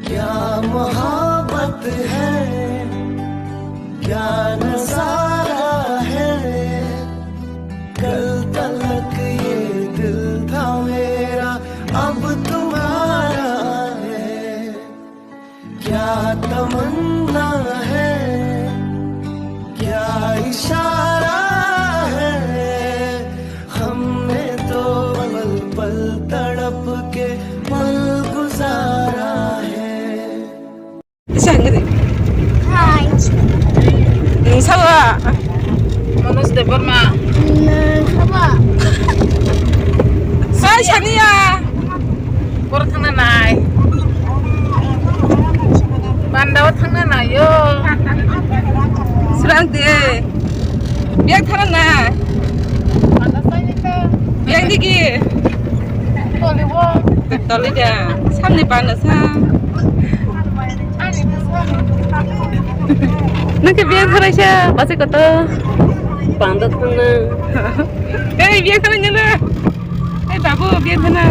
क्या मोहब्बत है, क्या नजारा है। कल तक ये दिल था मेरा, अब तुम्हारा है। क्या तमन्ना है, क्या इशारा है। हमने तो पल पल तड़प के पल गुजारा है. Sangre. Hai. Sawa. Manus de Burma. Apa? Hai Sania. Bor thangna nai. Bandaw thangna nai yo. Serang de. Biak thana na. Banda sai ni ka. Biak digi. Toli wo. Toli da. Samni bana sa. Ani sa. Nake biak thana sha. Base koto. Banda thangna. Eh biak thana nyana. Eh babu biak thana.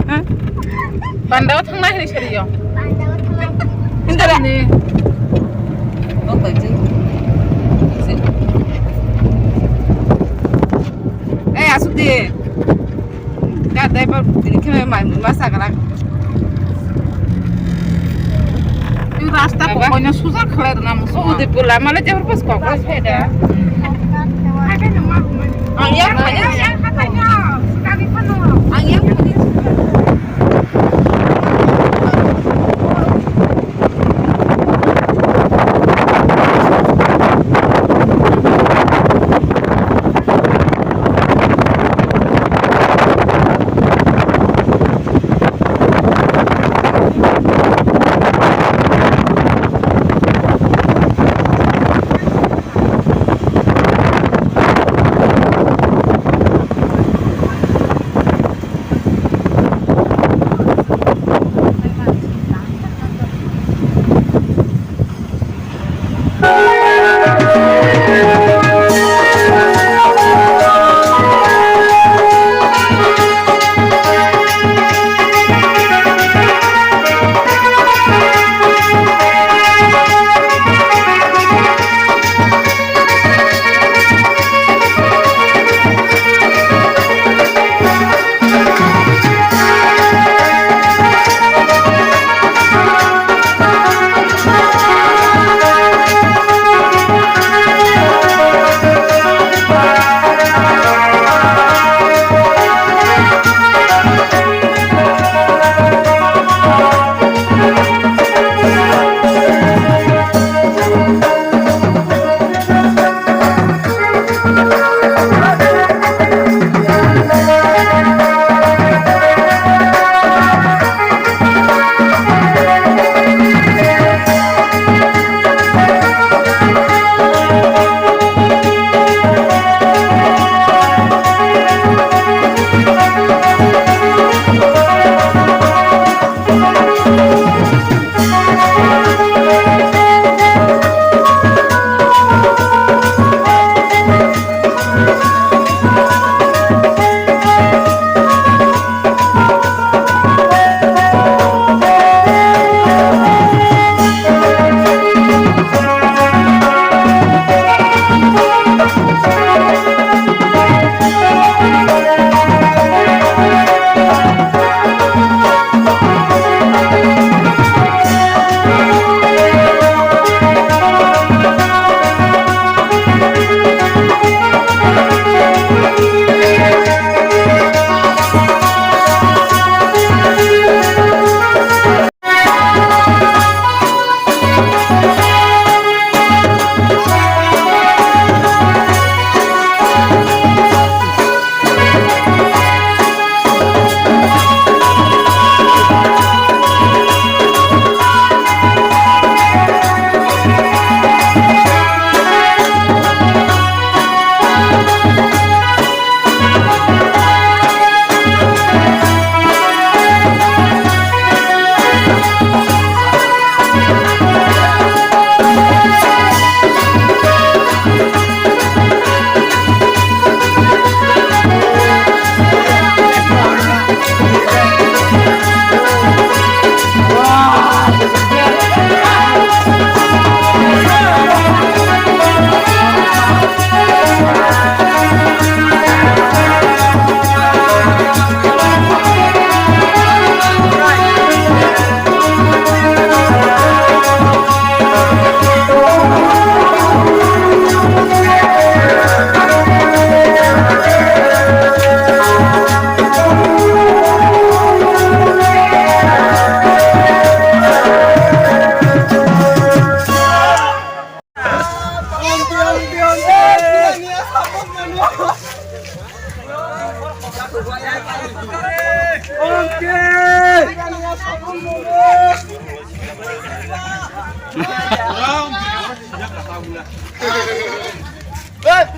Hah? Bandaw thangna ni shari yo. Indra. Ni. Oh baji. Eh asuk de. Ya dai ba kime mai masa kala. Yu rasta pokoknya susah khalat na muso. Oh de pula malah jawab pas kok sepeda. Angin katanya sekali penuh. Angin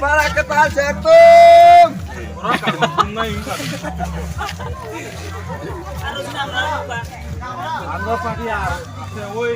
Para ketal jagung. Anggap dia. Woi.